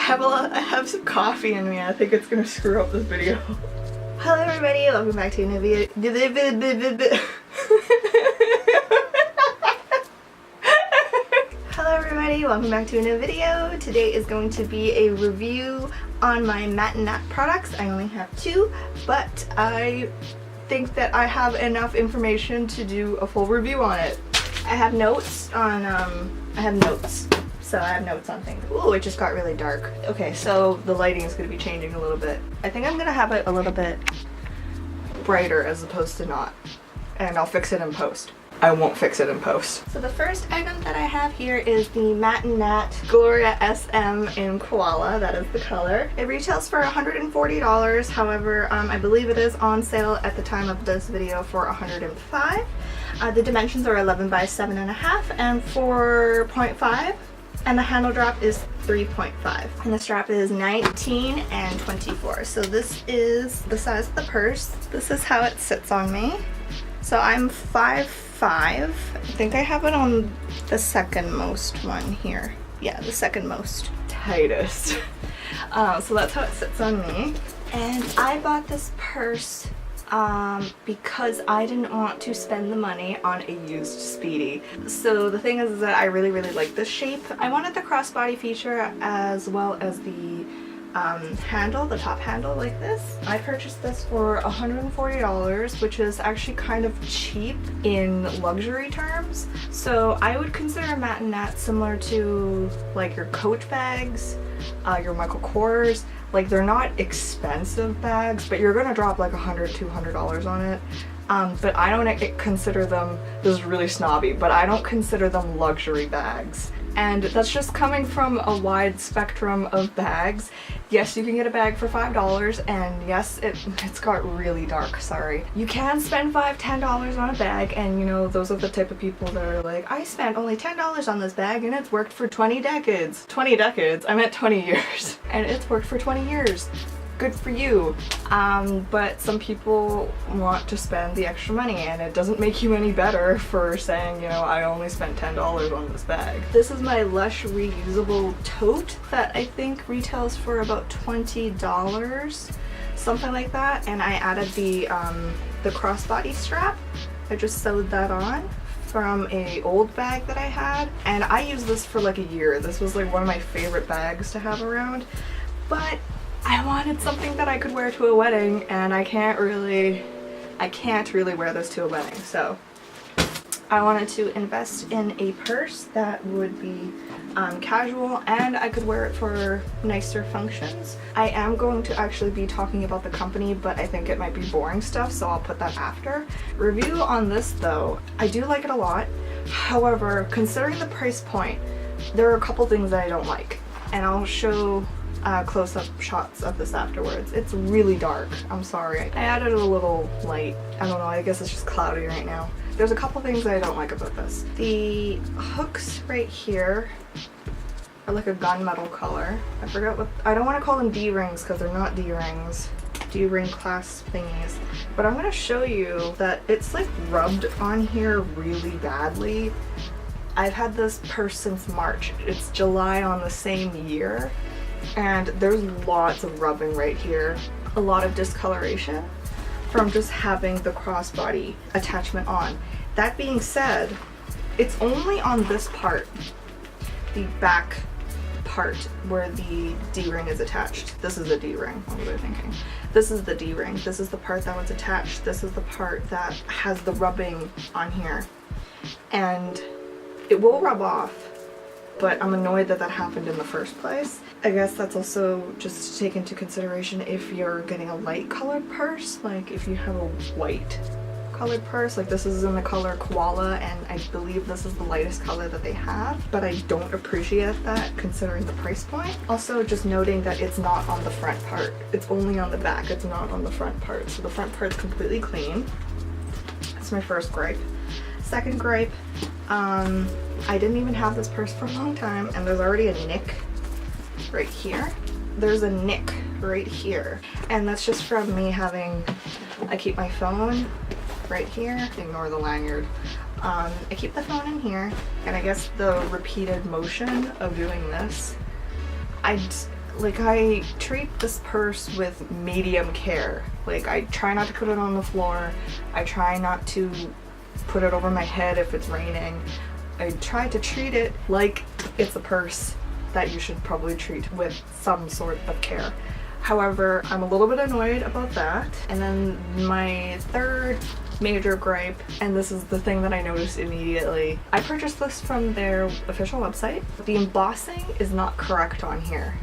I have some coffee in me. I think it's gonna screw up this video. Hello everybody, welcome back to a new video. Hello everybody, welcome back to a new video. Today is going to be a review on my Matt and Nat products. I only have two, but I think that I have enough information to do a full review on it. I have notes on, So I have notes on things. Ooh, it just got really dark. Okay, so the lighting is going to be changing a little bit. I think I'm going to have it a little bit brighter as opposed to not. And I'll fix it in post. I won't fix it in post. So the first item that I have here is the Matt and Nat Gloria SM in Koala. That is the color. It retails for $140. However, I believe it is on sale at the time of this video for $105. The dimensions are 11 by 7.5 and 4.5. And the handle drop is 3.5. And the strap is 19 and 24. So this is the size of the purse. This is how it sits on me. So I'm 5'5". I think I have it on the second most one here. Yeah, the second most. Tightest. So that's how it sits on me. And I bought this purse because I didn't want to spend the money on a used Speedy. So the thing is that I really like this shape. I wanted the crossbody feature as well as the handle, the top handle like this. I purchased this for $140, which is actually kind of cheap in luxury terms. So I would consider Matt and Nat similar to like your Coach bags, your Michael Kors. Like, they're not expensive bags, but you're gonna drop like $100, $200 on it. But I don't consider them, this is really snobby, but I don't consider them luxury bags. And that's just coming from a wide spectrum of bags. Yes, you can get a bag for $5, and yes, it's got really dark, sorry. You can spend $5, $10 on a bag, and you know, those are the type of people that are like, I spent only $10 on this bag and it's worked for 20 decades. 20 decades? I meant 20 years. And it's worked for 20 years. Good for you. But some people want to spend the extra money, and it doesn't make you any better for saying, you know, I only spent $10 on this bag. This is my Lush reusable tote that I think retails for about $20, something like that. And I added the crossbody strap. I just sewed that on from a old bag that I had, and I used this for like a year. This was like one of my favorite bags to have around, but I wanted something that I could wear to a wedding, and I can't really wear this to a wedding. So I wanted to invest in a purse that would be casual, and I could wear it for nicer functions. I am going to actually be talking about the company, but I think it might be boring stuff, so I'll put that after. Review on this though, I do like it a lot. However, considering the price point, there are a couple things that I don't like, and I'll show close-up shots of this afterwards. It's really dark. I'm sorry. I added a little light. I don't know, I guess it's just cloudy right now. There's a couple things that I don't like about this. The hooks right here are like a gunmetal color. I forgot what, I don't want to call them D-rings because they're not D-rings. D-ring clasp thingies. But I'm going to show you that it's like rubbed on here really badly. I've had this purse since March. It's July on the same year. And there's lots of rubbing right here, a lot of discoloration from just having the crossbody attachment on. That being said, it's only on this part, the back part where the D-ring is attached. This is a D-ring, what was I thinking? This is the D-ring, this is the part that was attached, this is the part that has the rubbing on here. And it will rub off, but I'm annoyed that that happened in the first place. I guess that's also just to take into consideration if you're getting a light colored purse, like if you have a white colored purse, like this is in the color Koala, and I believe this is the lightest color that they have, but I don't appreciate that considering the price point. Also, just noting that it's not on the front part. It's only on the back, it's not on the front part. So the front part's completely clean. That's my first gripe. Second gripe, I didn't even have this purse for a long time, and there's already a nick right here. There's a nick right here, and that's just from me having, I keep my phone right here, ignore the lanyard. I keep the phone in here, and I guess the repeated motion of doing this, like I treat this purse with medium care. Like I try not to put it on the floor. I try not to put it over my head if it's raining. I try to treat it like it's a purse that you should probably treat with some sort of care. However, I'm a little bit annoyed about that. And then my third major gripe, and this is the thing that I noticed immediately. I purchased this from their official website. The embossing is not correct on here.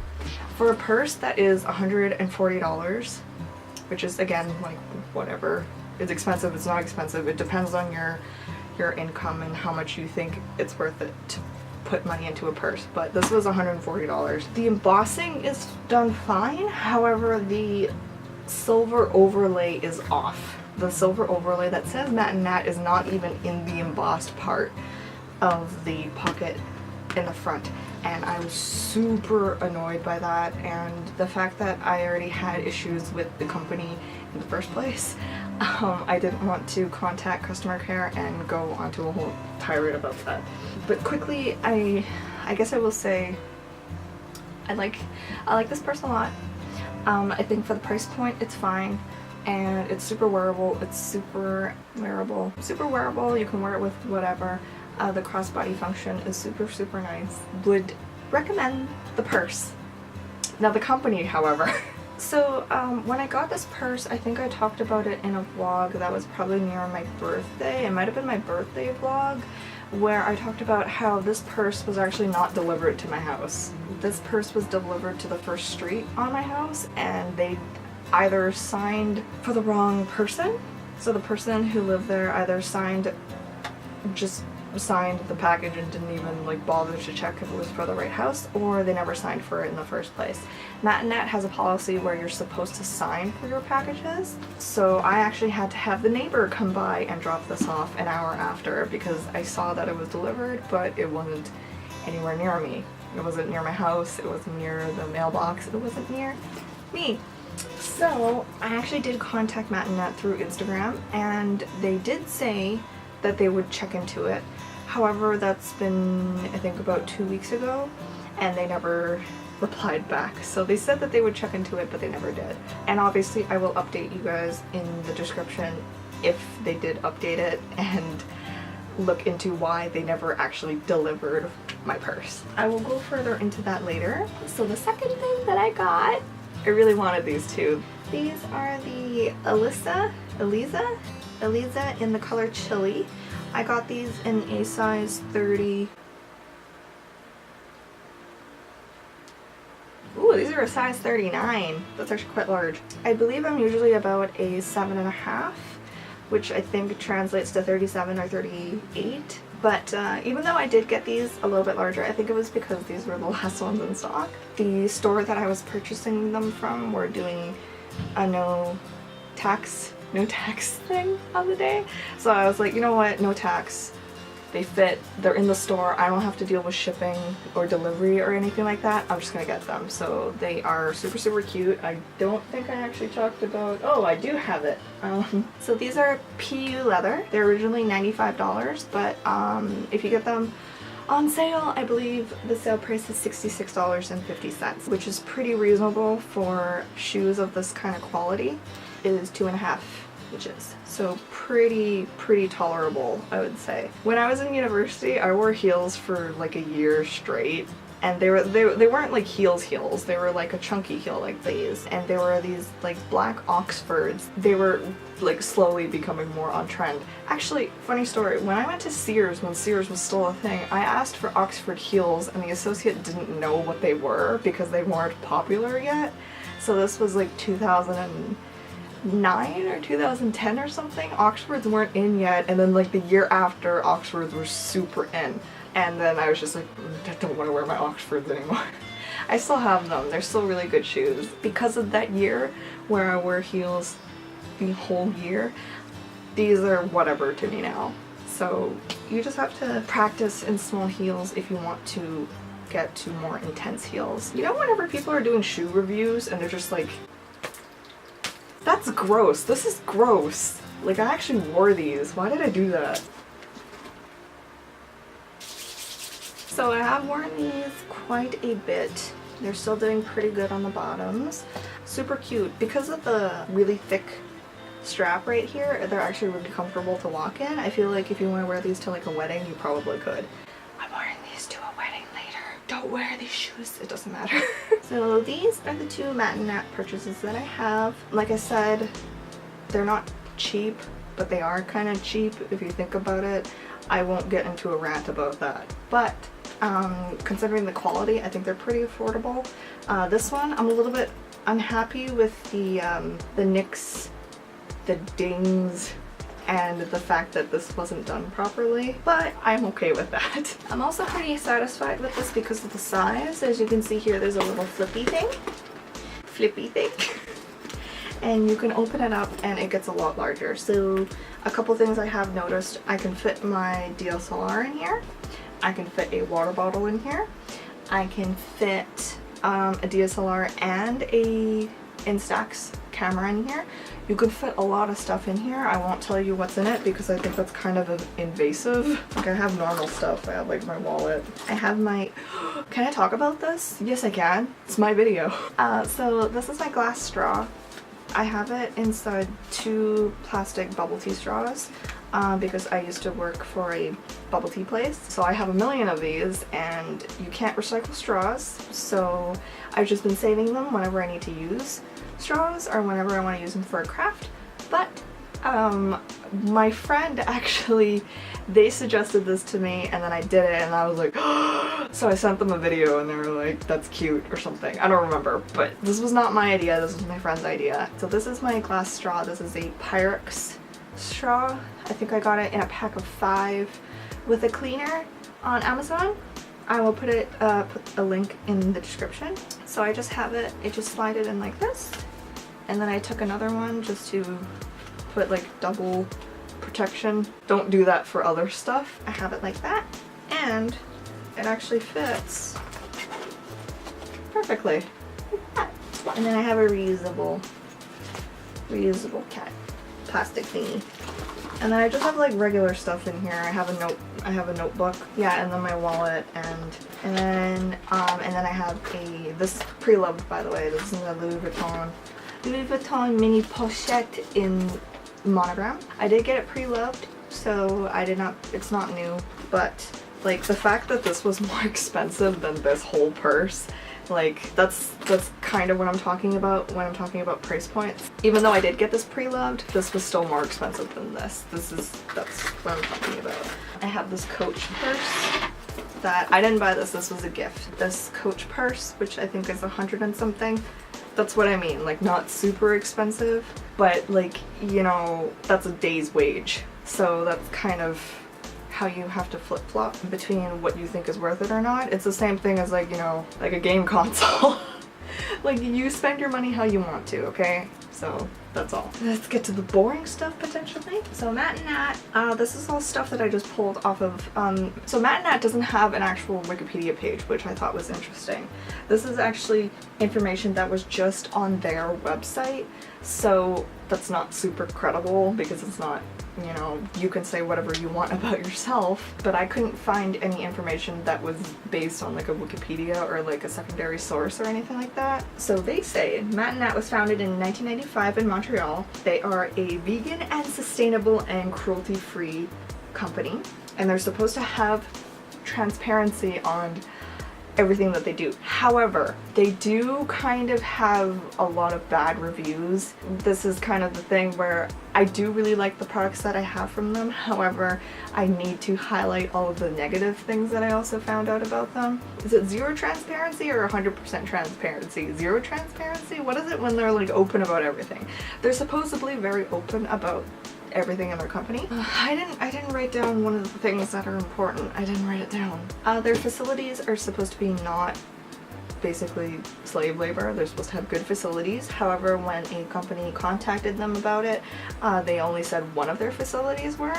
For a purse that is $140, which is again, like whatever. It's expensive, it's not expensive. It depends on your income and how much you think it's worth it to put money into a purse, but this was $140. The embossing is done fine, however the silver overlay is off. The silver overlay that says Matt and Nat is not even in the embossed part of the pocket in the front, and I was super annoyed by that, and the fact that I already had issues with the company in the first place. I didn't want to contact customer care and go onto a whole tirade about that. But quickly, I guess I will say I like this purse a lot. I think for the price point it's fine, and it's super wearable. It's super wearable. Super wearable, you can wear it with whatever. The crossbody function is super nice. Would recommend the purse. Now the company, however. So when I got this purse, I think I talked about it in a vlog that was probably near my birthday. It might have been my birthday vlog, where I talked about how this purse was actually not delivered to my house. This purse was delivered to the first street on my house, and they either signed for the wrong person. So the person who lived there either just signed the package and didn't even like bother to check if it was for the right house, or they never signed for it in the first place. Matt and Nat has a policy where you're supposed to sign for your packages, so I actually had to have the neighbor come by and drop this off an hour after, because I saw that it was delivered but it wasn't anywhere near me. It wasn't near my house, it wasn't near the mailbox, it wasn't near me. So I actually did contact Matt and Nat through Instagram, and they did say that they would check into it. However, that's been, I think, about 2 weeks ago, and they never replied back. So they said that they would check into it, but they never did. And obviously I will update you guys in the description if they did update it, and look into why they never actually delivered my purse. I will go further into that later. So the second thing that I got, I really wanted these two. These are the ELYSA in the color Chili. I got these in a size 30. Ooh, these are a size 39. That's actually quite large. I believe I'm usually about a 7.5, which I think translates to 37 or 38. But even though I did get these a little bit larger, I think it was because these were the last ones in stock. The store that I was purchasing them from were doing a no tax thing on the day. So I was like, you know what, no tax. They fit, they're in the store, I don't have to deal with shipping or delivery or anything like that. I'm just gonna get them. So they are super cute. I don't think I actually talked about, oh, I do have it. So these are PU leather. They're originally $95, but if you get them on sale, I believe the sale price is $66.50, which is pretty reasonable for shoes of this kind of quality. It is 2.5 inches, so pretty tolerable, I would say. When I was in university, I wore heels for like a year straight, and they weren't like heels, they were like a chunky heel like these, and they were these like black Oxfords. They were like slowly becoming more on trend. Actually, funny story, when I went to Sears, when Sears was still a thing, I asked for Oxford heels, and the associate didn't know what they were because they weren't popular yet. So this was like 2009 or 2010 or something. Oxfords weren't in yet, and then like the year after, Oxfords were super in. And then I was just like, I don't want to wear my Oxfords anymore. I still have them. They're still really good shoes. Because of that year where I wear heels the whole year, these are whatever to me now. So you just have to practice in small heels if you want to get to more intense heels. You know, whenever people are doing shoe reviews and they're just like, that's gross, this is gross. Like, I actually wore these. Why did I do that? So I have worn these quite a bit. They're still doing pretty good on the bottoms. Super cute. Because of the really thick strap right here, they're actually really comfortable to walk in. I feel like if you want to wear these to like a wedding, you probably could. I'm wearing these to a wedding later. Don't wear these shoes, it doesn't matter. So these are the two Matt and Nat purchases that I have. Like I said, they're not cheap, but they are kind of cheap if you think about it. I won't get into a rant about that, but considering the quality, I think they're pretty affordable. This one, I'm a little bit unhappy with the nicks, the dings, and the fact that this wasn't done properly, but I'm okay with that. I'm also pretty satisfied with this because of the size. As you can see here, there's a little flippy thing. And you can open it up and it gets a lot larger. So a couple things I have noticed, I can fit my DSLR in here. I can fit a water bottle in here. I can fit a DSLR and a Instax camera in here. You could fit a lot of stuff in here. I won't tell you what's in it because I think that's kind of invasive. Like I have normal stuff. I have like my wallet. I have my... Can I talk about this? Yes, I can. It's my video. So this is my glass straw. I have it inside 2 plastic bubble tea straws because I used to work for a bubble tea place. So I have a million of these and you can't recycle straws. So I've just been saving them whenever I need to use straws or whenever I want to use them for a craft. But my friend actually, they suggested this to me and then I did it and I was like, so I sent them a video and they were like, that's cute or something. I don't remember, but this was not my idea, this was my friend's idea. So this is my glass straw. This is a Pyrex straw. I think I got it in a pack of 5 with a cleaner on Amazon. I will put a link in the description. So I just have it, I just slide it in like this. And then I took another one just to put like double protection. Don't do that for other stuff. I have it like that and it actually fits perfectly like that. And then I have a reusable cat plastic thingy. And then I just have like regular stuff in here. I have a notebook. Yeah, and then my wallet and then I have this pre-loved, by the way. This is a Louis Vuitton mini pochette in monogram. I did get it pre-loved, so it's not new, but like the fact that this was more expensive than this whole purse, like that's kind of what I'm talking about when I'm talking about price points. Even though I did get this pre-loved, this was still more expensive than this. That's what I'm talking about. I have this Coach purse that I didn't buy this was a gift. This Coach purse, which I think is 100 and something. That's what I mean, like not super expensive, but like, you know, that's a day's wage. So that's kind of how you have to flip-flop between what you think is worth it or not. It's the same thing as like, you know, like a game console. Like you spend your money how you want to, okay? So that's all. Let's get to the boring stuff potentially. So Matt and Nat, this is all stuff that I just pulled off of, so Matt and Nat doesn't have an actual Wikipedia page, which I thought was interesting. This is actually information that was just on their website, so that's not super credible because it's not, you know, you can say whatever you want about yourself, but I couldn't find any information that was based on like a Wikipedia or like a secondary source or anything like that. So they say Matt and Nat was founded in 1995 in Montreal. They are a vegan and sustainable and cruelty-free company, and they're supposed to have transparency on everything that they do. However, they do kind of have a lot of bad reviews. This is kind of the thing where I do really like the products that I have from them. However, I need to highlight all of the negative things that I also found out about them. Is it 0 transparency or 100% transparency? 0 transparency? What is it when they're like open about everything? They're supposedly very open about everything in their company. I didn't write down one of the things that are important. I didn't write it down. Their facilities are supposed to be not basically slave labor. They're supposed to have good facilities. However, when a company contacted them about it, they only said one of their facilities were.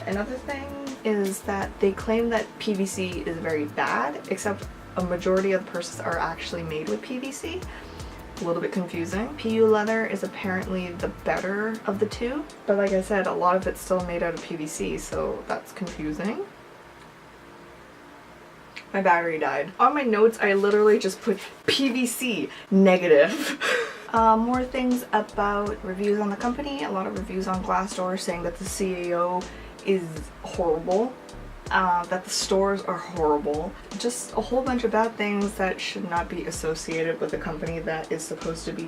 Another thing is that they claim that PVC is very bad, except a majority of the purses are actually made with PVC. A little bit confusing. PU leather is apparently the better of the two, but like I said, a lot of it's still made out of PVC, so that's confusing. My battery died. On my notes, I literally just put PVC negative. More things about reviews on the company. A lot of reviews on Glassdoor saying that the CAO is horrible. That the stores are horrible. Just a whole bunch of bad things that should not be associated with a company that is supposed to be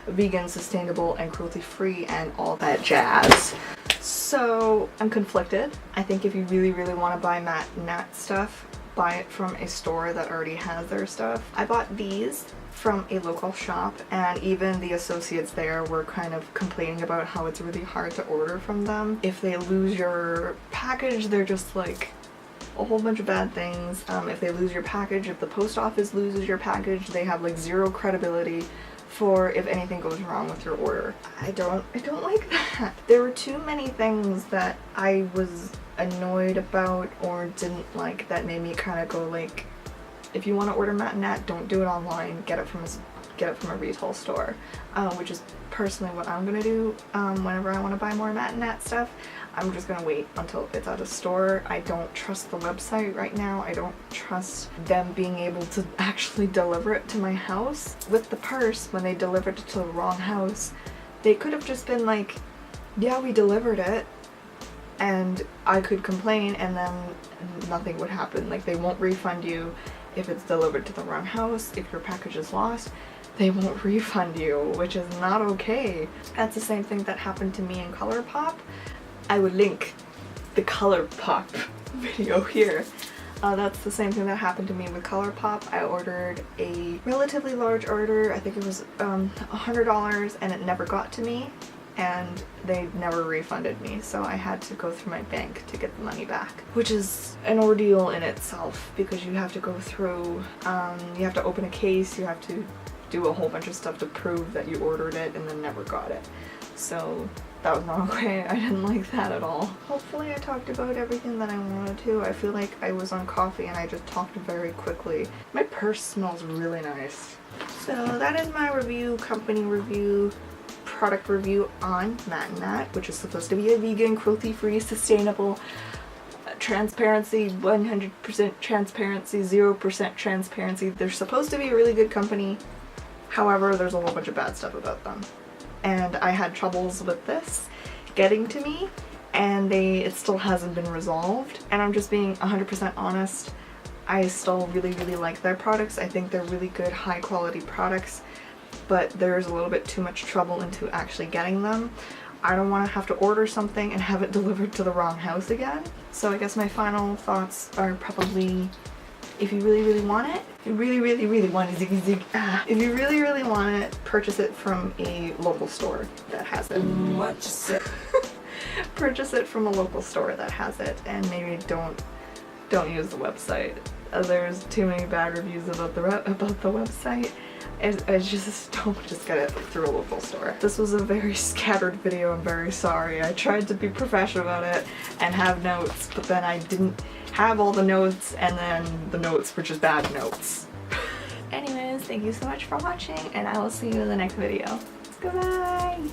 vegan, sustainable, and cruelty-free and all that jazz. So I'm conflicted. I think if you really, really want to buy Matt and Nat stuff, buy it from a store that already has their stuff. I bought these from a local shop, and even the associates there were kind of complaining about how it's really hard to order from them. If they lose your package, they're just like a whole bunch of bad things. If they lose your package, if the post office loses your package, they have like zero credibility for if anything goes wrong with your order. I don't like that. There were too many things that I was annoyed about or didn't like that made me kind of go like, if you want to order Matt and Nat, don't do it online. Get it from a retail store, which is personally what I'm gonna do whenever I want to buy more Matt and Nat stuff. I'm just gonna wait until it's at a store. I don't trust the website right now. I don't trust them being able to actually deliver it to my house. With the purse, when they delivered it to the wrong house, they could have just been like, yeah, we delivered it, and I could complain and then nothing would happen. Like, they won't refund you if it's delivered to the wrong house. If your package is lost, they won't refund you, which is not okay. That's the same thing that happened to me in ColourPop. I would link the ColourPop video here. That's the same thing that happened to me with ColourPop. I ordered a relatively large order. I think it was $100, and it never got to me, and they never refunded me, so I had to go through my bank to get the money back, which is an ordeal in itself because you have to go through, you have to open a case, you have to do a whole bunch of stuff to prove that you ordered it and then never got it. So that was not okay. I didn't like that at all. Hopefully I talked about everything that I wanted to. I feel like I was on coffee and I just talked very quickly. My purse smells really nice. So that is my review, company review, product review on Matt and Nat, which is supposed to be a vegan, cruelty-free, sustainable, transparency, 100% transparency, 0% transparency. They're supposed to be a really good company. However, there's a whole bunch of bad stuff about them. And I had troubles with this getting to me, and it still hasn't been resolved. And I'm just being 100% honest. I still really, really like their products. I think they're really good, high quality products, but there's a little bit too much trouble into actually getting them. I don't want to have to order something and have it delivered to the wrong house again. So I guess my final thoughts are probably, if you really, really want it, if you really, really, really want it, if you really, really want it, purchase it from a local store that has it. What you say? Purchase it from a local store that has it, and maybe don't use the website. There's too many bad reviews about the website. I just don't just get it through a local store. This was a very scattered video. I'm very sorry. I tried to be professional about it and have notes, but then I didn't have all the notes, and then the notes were just bad notes. Anyways, thank you so much for watching, and I will see you in the next video. Goodbye!